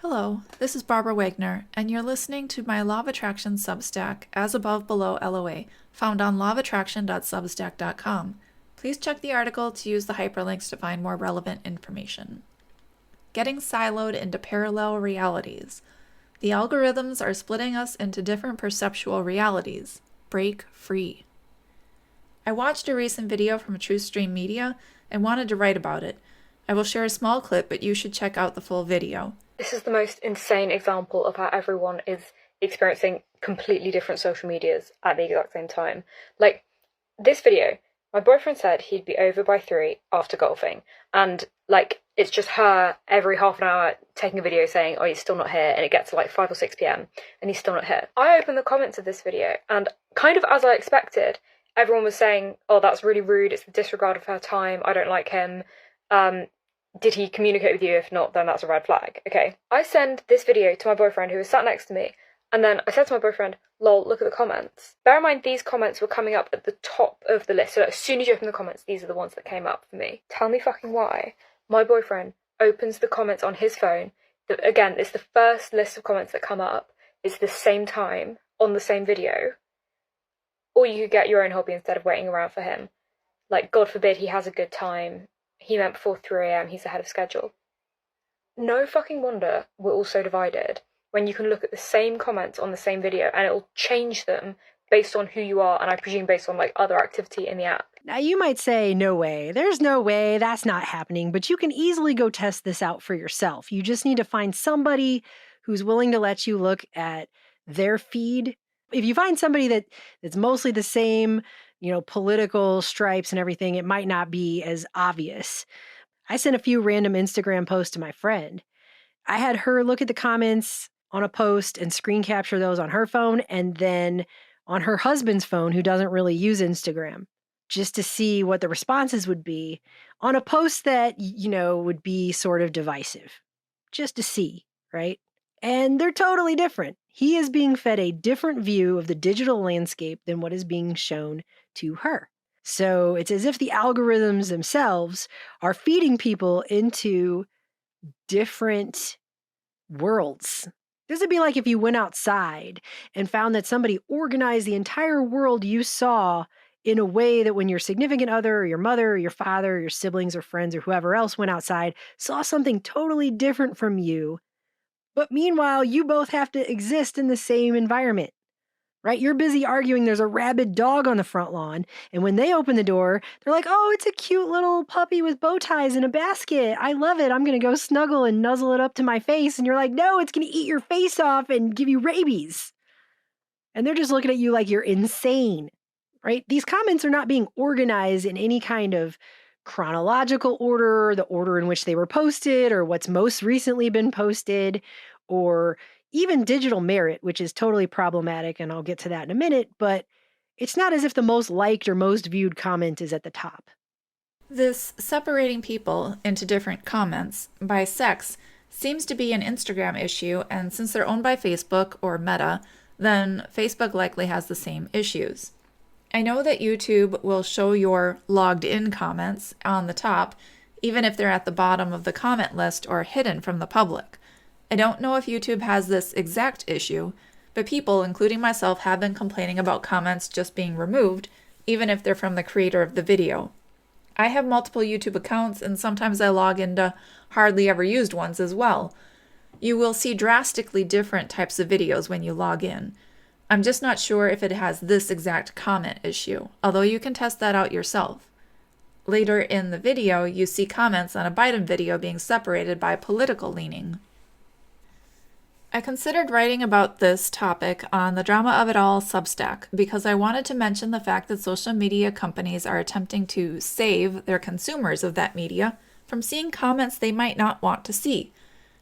Hello, this is Barbara Wagner, and you're listening to my Law of Attraction Substack, As Above Below LOA, found on lawofattraction.substack.com. Please check the article to use the hyperlinks to find more relevant information. Getting siloed into parallel realities. The algorithms are splitting us into different perceptual realities. Break free. I watched a recent video from TrueStream Media and wanted to write about it. I will share a small clip, but you should check out the full video. This is the most insane example of how everyone is experiencing completely different social medias at the exact same time. Like, this video, my boyfriend said he'd be over by 3 after golfing, and, it's just her every half an hour taking a video saying, oh, he's still not here, and it gets to 5 or 6 p.m, and he's still not here. I opened the comments of this video, and kind of as I expected, everyone was saying, oh, that's really rude, it's the disregard of her time, I don't like him, did he communicate with you? If not, then that's a red flag. Okay. I send this video to my boyfriend who was sat next to me, and then I said to my boyfriend, lol, look at the comments. Bear in mind, these comments were coming up at the top of the list. So as soon as you open the comments, these are the ones that came up for me. Tell me fucking why. My boyfriend opens the comments on his phone. Again, it's the first list of comments that come up. It's the same time on the same video. Or you could get your own hobby instead of waiting around for him. God forbid he has a good time. He meant before 3 a.m, he's ahead of schedule. No fucking wonder we're all so divided when you can look at the same comments on the same video and it'll change them based on who you are, and I presume based on other activity in the app. Now you might say, no way, there's no way, that's not happening, but you can easily go test this out for yourself. You just need to find somebody who's willing to let you look at their feed. If you find somebody that's mostly the same, political stripes and everything, it might not be as obvious. I sent a few random Instagram posts to my friend. I had her look at the comments on a post and screen capture those on her phone, and then on her husband's phone, who doesn't really use Instagram, just to see what the responses would be on a post that, would be sort of divisive, just to see, right? And they're totally different. He is being fed a different view of the digital landscape than what is being shown to her. So it's as if the algorithms themselves are feeding people into different worlds. This would be like if you went outside and found that somebody organized the entire world you saw in a way that when your significant other or your mother or your father or your siblings or friends or whoever else went outside saw something totally different from you. But meanwhile, you both have to exist in the same environment, right? You're busy arguing there's a rabid dog on the front lawn, and when they open the door, they're like, oh, it's a cute little puppy with bow ties in a basket. I love it. I'm going to go snuggle and nuzzle it up to my face. And you're like, no, it's going to eat your face off and give you rabies. And they're just looking at you like you're insane, right? These comments are not being organized in any kind of chronological order, the order in which they were posted, or what's most recently been posted, or even digital merit, which is totally problematic, and I'll get to that in a minute, but it's not as if the most liked or most viewed comment is at the top. This separating people into different comments by sex seems to be an Instagram issue, and since they're owned by Facebook or Meta, then Facebook likely has the same issues. I know that YouTube will show your logged in comments on the top, even if they're at the bottom of the comment list or hidden from the public. I don't know if YouTube has this exact issue, but people, including myself, have been complaining about comments just being removed, even if they're from the creator of the video. I have multiple YouTube accounts, and sometimes I log into hardly ever used ones as well. You will see drastically different types of videos when you log in. I'm just not sure if it has this exact comment issue, although you can test that out yourself. Later in the video, you see comments on a Biden video being separated by political leaning. I considered writing about this topic on the Drama of It All Substack because I wanted to mention the fact that social media companies are attempting to save their consumers of that media from seeing comments they might not want to see.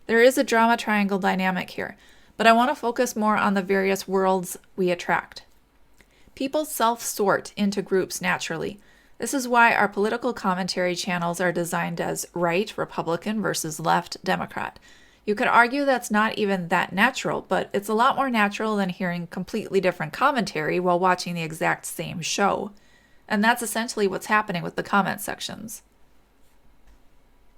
There is a drama triangle dynamic here, but I want to focus more on the various worlds we attract. People self-sort into groups naturally. This is why our political commentary channels are designed as right, Republican versus left, Democrat. You could argue that's not even that natural, but it's a lot more natural than hearing completely different commentary while watching the exact same show. And that's essentially what's happening with the comment sections.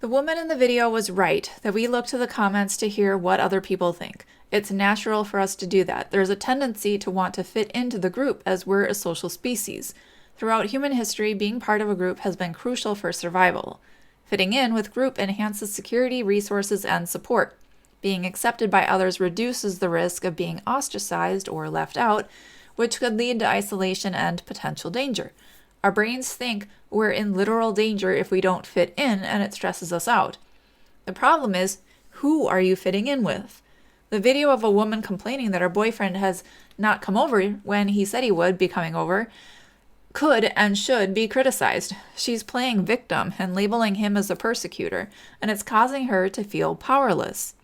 The woman in the video was right that we look to the comments to hear what other people think. It's natural for us to do that. There's a tendency to want to fit into the group as we're a social species. Throughout human history, being part of a group has been crucial for survival. Fitting in with group enhances security, resources, and support. Being accepted by others reduces the risk of being ostracized or left out, which could lead to isolation and potential danger. Our brains think we're in literal danger if we don't fit in, and it stresses us out. The problem is, who are you fitting in with? The video of a woman complaining that her boyfriend has not come over when he said he would be coming over could and should be criticized. She's playing victim and labeling him as a persecutor, and it's causing her to feel powerless.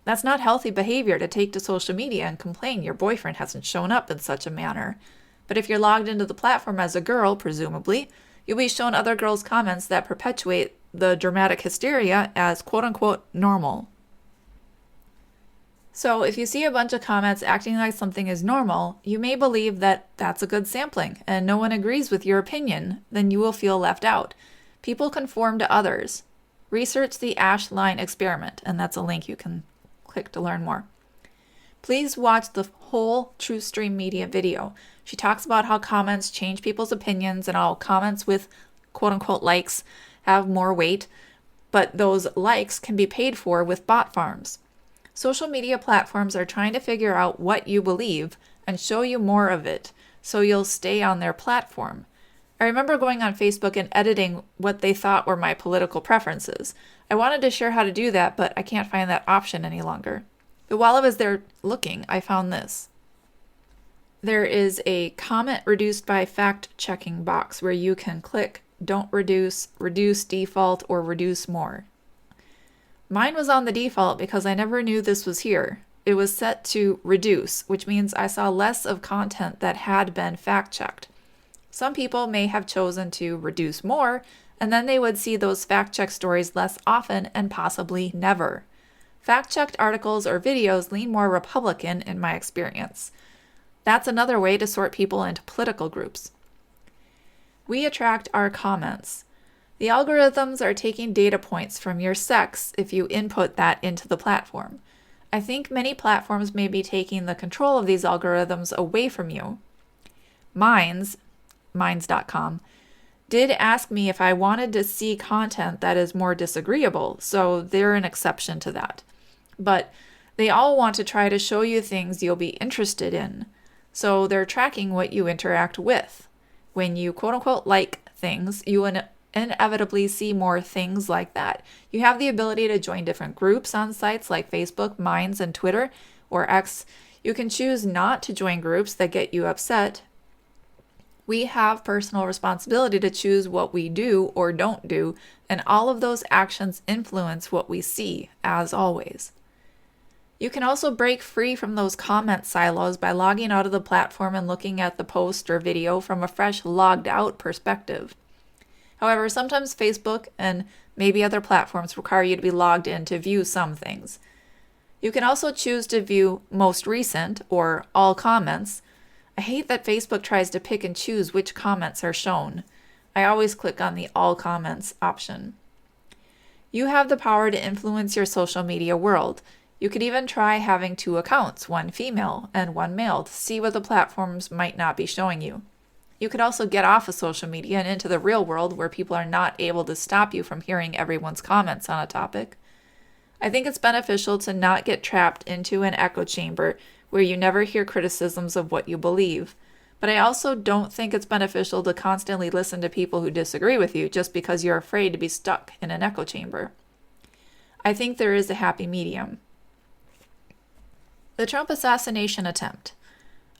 That's not healthy behavior to take to social media and complain your boyfriend hasn't shown up in such a manner. But if you're logged into the platform as a girl, presumably, you'll be shown other girls' comments that perpetuate the dramatic hysteria as quote-unquote normal. So if you see a bunch of comments acting like something is normal, you may believe that that's a good sampling and no one agrees with your opinion, then you will feel left out. People conform to others. Research the Ash Line experiment, and that's a link you can click to learn more. Please watch the whole TrueStream Media video. She talks about how comments change people's opinions and how comments with quote-unquote likes have more weight, but those likes can be paid for with bot farms. Social media platforms are trying to figure out what you believe and show you more of it, so you'll stay on their platform. I remember going on Facebook and editing what they thought were my political preferences. I wanted to share how to do that, but I can't find that option any longer. But while I was there looking, I found this. There is a comment reduced by fact-checking box where you can click don't reduce, reduce default, or reduce more. Mine was on the default because I never knew this was here. It was set to reduce, which means I saw less of content that had been fact-checked. Some people may have chosen to reduce more, and then they would see those fact-check stories less often and possibly never. Fact-checked articles or videos lean more Republican in my experience. That's another way to sort people into political groups. We attract our comments. The algorithms are taking data points from your sex if you input that into the platform. I think many platforms may be taking the control of these algorithms away from you. Minds.com, did ask me if I wanted to see content that is more disagreeable, so they're an exception to that. But they all want to try to show you things you'll be interested in, so they're tracking what you interact with. When you quote-unquote like things, you inevitably see more things like that. You have the ability to join different groups on sites like Facebook, Minds, and Twitter, or X. You can choose not to join groups that get you upset. We have personal responsibility to choose what we do or don't do, and all of those actions influence what we see, as always. You can also break free from those comment silos by logging out of the platform and looking at the post or video from a fresh logged out perspective. However, sometimes Facebook and maybe other platforms require you to be logged in to view some things. You can also choose to view most recent or all comments. I hate that Facebook tries to pick and choose which comments are shown. I always click on the all comments option. You have the power to influence your social media world. You could even try having 2 accounts, one female and one male, to see what the platforms might not be showing you. You could also get off of social media and into the real world where people are not able to stop you from hearing everyone's comments on a topic. I think it's beneficial to not get trapped into an echo chamber where you never hear criticisms of what you believe. But I also don't think it's beneficial to constantly listen to people who disagree with you just because you're afraid to be stuck in an echo chamber. I think there is a happy medium. The Trump assassination attempt.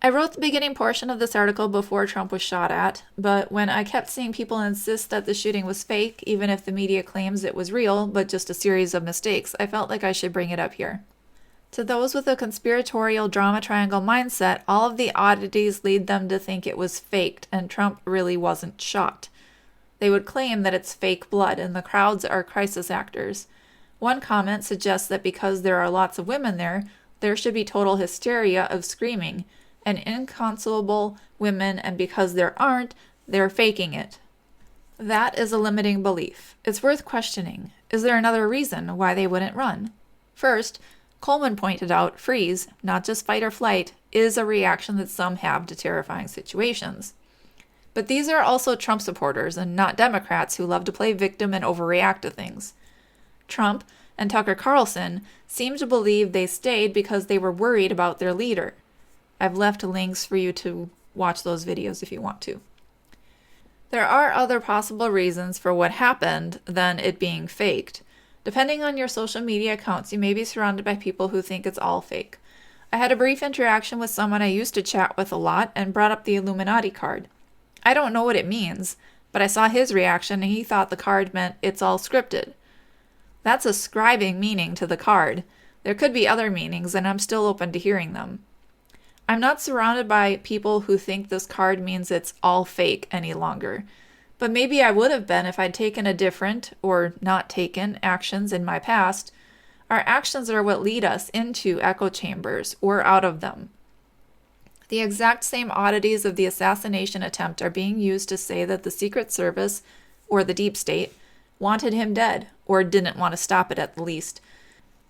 I wrote the beginning portion of this article before Trump was shot at, but when I kept seeing people insist that the shooting was fake, even if the media claims it was real, but just a series of mistakes, I felt like I should bring it up here. To those with a conspiratorial drama triangle mindset, all of the oddities lead them to think it was faked and Trump really wasn't shot. They would claim that it's fake blood and the crowds are crisis actors. One comment suggests that because there are lots of women there should be total hysteria of screaming, and inconsolable women, and because there aren't, they're faking it. That is a limiting belief. It's worth questioning. Is there another reason why they wouldn't run? First, Coleman pointed out freeze, not just fight or flight, is a reaction that some have to terrifying situations. But these are also Trump supporters and not Democrats who love to play victim and overreact to things. Trump and Tucker Carlson seem to believe they stayed because they were worried about their leader. I've left links for you to watch those videos if you want to. There are other possible reasons for what happened than it being faked. Depending on your social media accounts, you may be surrounded by people who think it's all fake. I had a brief interaction with someone I used to chat with a lot and brought up the Illuminati card. I don't know what it means, but I saw his reaction and he thought the card meant it's all scripted. That's ascribing meaning to the card. There could be other meanings, and I'm still open to hearing them. I'm not surrounded by people who think this card means it's all fake any longer. But maybe I would have been if I'd taken a different, or not taken, actions in my past. Our actions are what lead us into echo chambers or out of them. The exact same oddities of the assassination attempt are being used to say that the Secret Service, or the Deep State, wanted him dead, or didn't want to stop it at the least.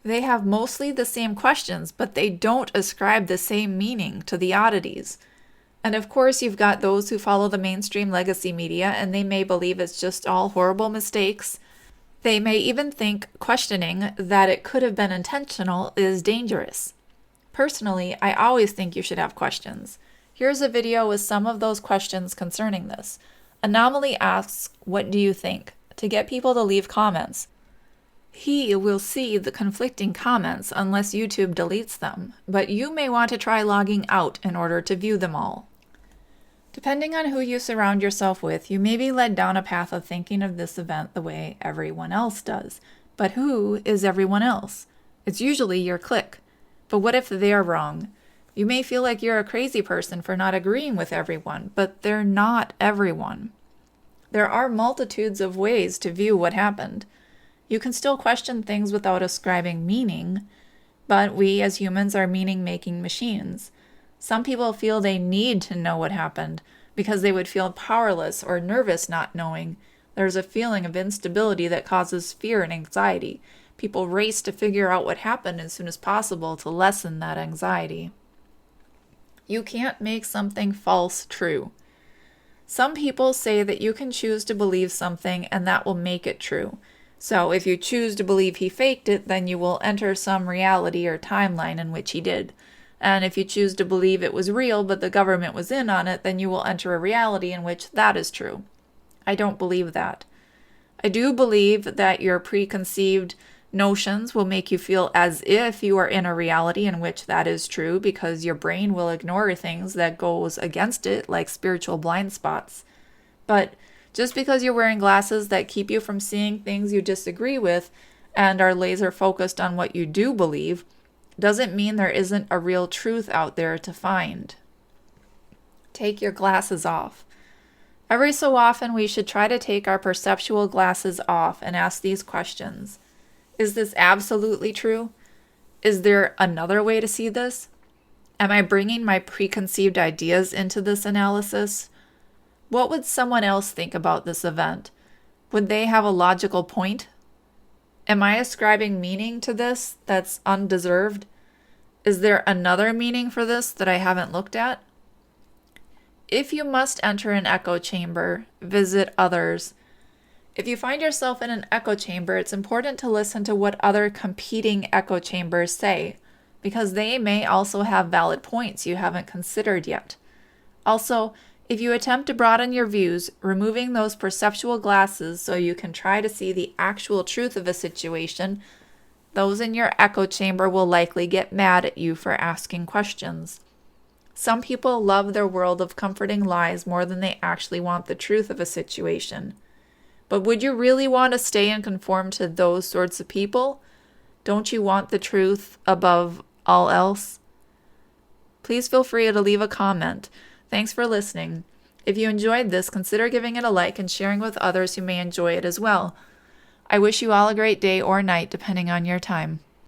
They have mostly the same questions, but they don't ascribe the same meaning to the oddities. And of course, you've got those who follow the mainstream legacy media, and they may believe it's just all horrible mistakes. They may even think questioning that it could have been intentional is dangerous. Personally, I always think you should have questions. Here's a video with some of those questions concerning this. Anomaly asks, "What do you think?" to get people to leave comments. He will see the conflicting comments unless YouTube deletes them, but you may want to try logging out in order to view them all. Depending on who you surround yourself with, you may be led down a path of thinking of this event the way everyone else does. But who is everyone else? It's usually your clique. But what if they're wrong? You may feel like you're a crazy person for not agreeing with everyone, but they're not everyone. There are multitudes of ways to view what happened. You can still question things without ascribing meaning, but we as humans are meaning-making machines. Some people feel they need to know what happened because they would feel powerless or nervous not knowing. There's a feeling of instability that causes fear and anxiety. People race to figure out what happened as soon as possible to lessen that anxiety. You can't make something false true. Some people say that you can choose to believe something and that will make it true. So if you choose to believe he faked it, then you will enter some reality or timeline in which he did. And if you choose to believe it was real but the government was in on it, then you will enter a reality in which that is true. I don't believe that. I do believe that your preconceived notions will make you feel as if you are in a reality in which that is true because your brain will ignore things that goes against it, like spiritual blind spots. But just because you're wearing glasses that keep you from seeing things you disagree with and are laser focused on what you do believe, doesn't mean there isn't a real truth out there to find. Take your glasses off. Every so often, we should try to take our perceptual glasses off and ask these questions. Is this absolutely true? Is there another way to see this? Am I bringing my preconceived ideas into this analysis? What would someone else think about this event? Would they have a logical point? Am I ascribing meaning to this that's undeserved? Is there another meaning for this that I haven't looked at? If you must enter an echo chamber, visit others. If you find yourself in an echo chamber, it's important to listen to what other competing echo chambers say, because they may also have valid points you haven't considered yet. Also, if you attempt to broaden your views, removing those perceptual glasses so you can try to see the actual truth of a situation, those in your echo chamber will likely get mad at you for asking questions. Some people love their world of comforting lies more than they actually want the truth of a situation. But would you really want to stay and conform to those sorts of people? Don't you want the truth above all else? Please feel free to leave a comment. Thanks for listening. If you enjoyed this, consider giving it a like and sharing with others who may enjoy it as well. I wish you all a great day or night, depending on your time.